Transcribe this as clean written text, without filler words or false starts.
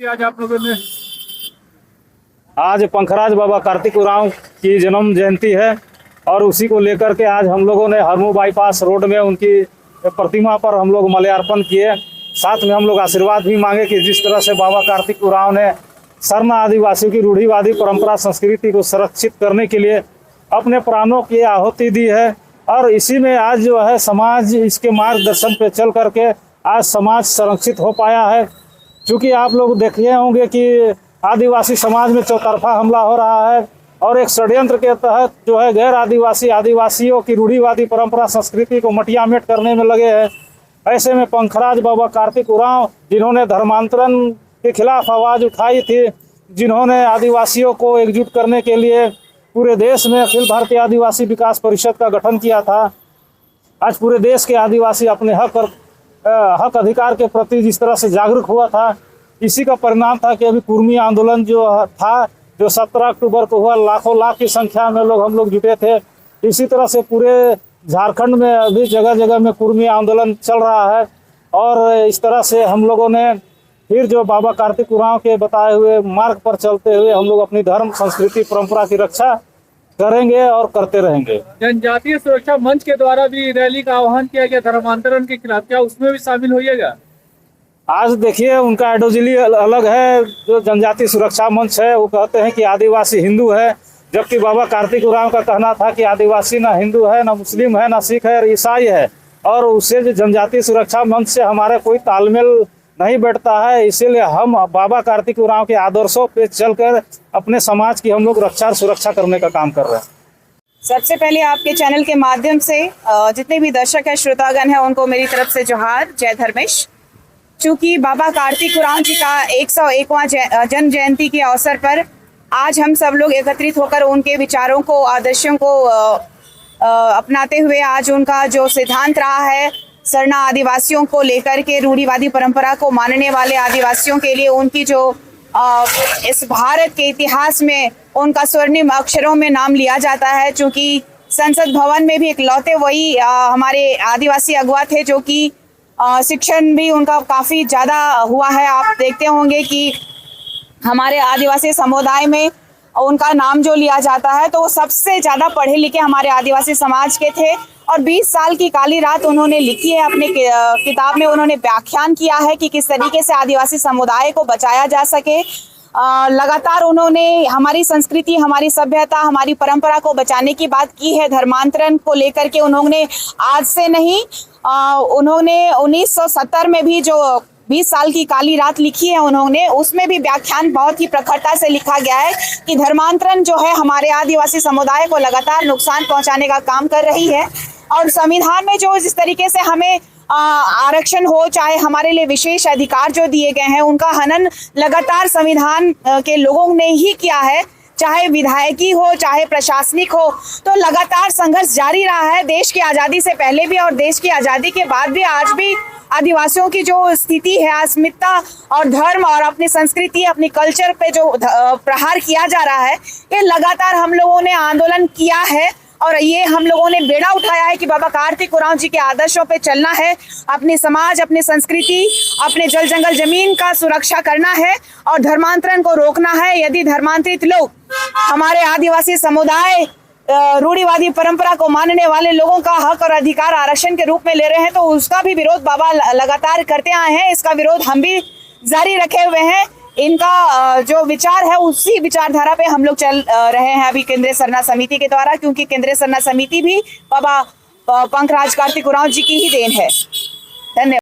आज आप लोगों ने आज पंखराज बाबा कार्तिक उरांव की जन्म जयंती है और उसी को लेकर के आज हम लोगों ने हरमू बाईपास रोड में उनकी प्रतिमा पर हम लोग माल्यार्पण किए। साथ में हम लोग आशीर्वाद भी मांगे कि जिस तरह से बाबा कार्तिक उरांव ने सरना आदिवासियों की रूढ़िवादी परंपरा संस्कृति को संरक्षित करने के लिए अपने प्राणों की आहुति दी है और इसी में आज जो है समाज इसके मार्गदर्शन पे चल करके आज समाज संरक्षित हो पाया है। क्योंकि आप लोग देखे होंगे कि आदिवासी समाज में चौतरफा हमला हो रहा है और एक षड्यंत्र के तहत जो है गैर आदिवासियों की रूढ़िवादी परंपरा संस्कृति को मटियामेट करने में लगे हैं। ऐसे में पंखराज बाबा कार्तिक उरांव जिन्होंने धर्मांतरण के खिलाफ आवाज़ उठाई थी, जिन्होंने आदिवासियों को एकजुट करने के लिए पूरे देश में अखिल भारतीय आदिवासी विकास परिषद का गठन किया था। आज पूरे देश के आदिवासी अपने हक अधिकार के प्रति जिस तरह से जागरूक हुआ था, इसी का परिणाम था कि अभी कुर्मी आंदोलन जो था, जो 17 अक्टूबर को हुआ, लाखों लाख की संख्या में हम लोग जुटे थे। इसी तरह से पूरे झारखंड में अभी जगह जगह में कुर्मी आंदोलन चल रहा है और इस तरह से हम लोगों ने फिर जो बाबा कार्तिक उरांव के बताए हुए मार्ग पर चलते हुए हम लोग अपनी धर्म संस्कृति परंपरा की रक्षा करेंगे और करते रहेंगे। जनजातीय सुरक्षा मंच के द्वारा भी रैली का आह्वान किया गया धर्मांतरण के खिलाफ, क्या उसमें भी शामिल होइएगा? आज देखिए उनका आइडियोलॉजी अलग है। जो जनजातीय सुरक्षा मंच है वो कहते हैं कि आदिवासी हिंदू है, जबकि बाबा कार्तिक उरांव का कहना था कि आदिवासी ना हिंदू है, ना मुस्लिम है, ना सिख है, ईसाई है। और उससे जो जनजातीय सुरक्षा मंच से हमारा कोई तालमेल नहीं बैठता है। इसीलिए हम बाबा कार्तिक उरांव के आदर्शों पे चलकर अपने समाज की हम लोग रक्षा और सुरक्षा करने का काम कर रहे हैं। सबसे पहले आपके चैनल के माध्यम से जितने भी दर्शक है, श्रोतागण है, उनको मेरी तरफ से जोहार, जय धर्मेश। चूँकि बाबा कार्तिक उरांव जी का 101वां जन्म जयंती के अवसर पर आज हम सब लोग एकत्रित होकर उनके विचारों को, आदर्शों को अपनाते हुए आज उनका जो सिद्धांत रहा है सरना आदिवासियों को लेकर के, रूढ़िवादी परंपरा को मानने वाले आदिवासियों के लिए उनकी जो इस भारत के इतिहास में उनका स्वर्णिम अक्षरों में नाम लिया जाता है। चूँकि संसद भवन में भी इकलौते वही हमारे आदिवासी अगुवा थे जो कि शिक्षण भी उनका काफ़ी ज़्यादा हुआ है। आप देखते होंगे कि हमारे आदिवासी समुदाय में उनका नाम जो लिया जाता है तो वो सबसे ज़्यादा पढ़े लिखे हमारे आदिवासी समाज के थे और 20 साल की काली रात उन्होंने लिखी है। अपने किताब में उन्होंने व्याख्यान किया है कि किस तरीके से आदिवासी समुदाय को बचाया जा सके। लगातार उन्होंने हमारी संस्कृति, हमारी सभ्यता, हमारी परंपरा को बचाने की बात की है। धर्मांतरण को लेकर के उन्होंने आज से नहीं, उन्होंने 1970 में भी जो 20 साल की काली रात लिखी है उन्होंने, उसमें भी व्याख्यान बहुत ही प्रखरता से लिखा गया है कि धर्मांतरण जो है हमारे आदिवासी समुदाय को लगातार नुकसान पहुंचाने का काम कर रही है। और संविधान में जो जिस तरीके से हमें आरक्षण हो, चाहे हमारे लिए विशेष अधिकार जो दिए गए हैं, उनका हनन लगातार संविधान के लोगों ने ही किया है, चाहे विधायकी हो, चाहे प्रशासनिक हो। तो लगातार संघर्ष जारी रहा है देश की आज़ादी से पहले भी और देश की आज़ादी के बाद भी। आज भी आदिवासियों की जो स्थिति है, अस्मिता और धर्म और अपनी संस्कृति, अपनी कल्चर पे जो प्रहार किया जा रहा है, ये लगातार हम लोगों ने आंदोलन किया है और ये हम लोगों ने बेड़ा उठाया है कि बाबा कार्तिक उरांव जी के आदर्शों पे चलना है, अपनी समाज, अपनी संस्कृति, अपने जल जंगल जमीन का सुरक्षा करना है और धर्मांतरण को रोकना है। यदि धर्मांतरित लोग हमारे आदिवासी समुदाय रूढ़िवादी परंपरा को मानने वाले लोगों का हक और अधिकार आरक्षण के रूप में ले रहे हैं तो उसका भी विरोध बाबा लगातार करते आए हैं। इसका विरोध हम भी जारी रखे हुए हैं। इनका जो विचार है उसी विचारधारा पे हम लोग चल रहे हैं अभी केंद्रीय सरना समिति के द्वारा, क्योंकि केंद्रीय सरना समिति भी बाबा पंखराज कार्तिक उरांव जी की ही देन है। धन्यवाद।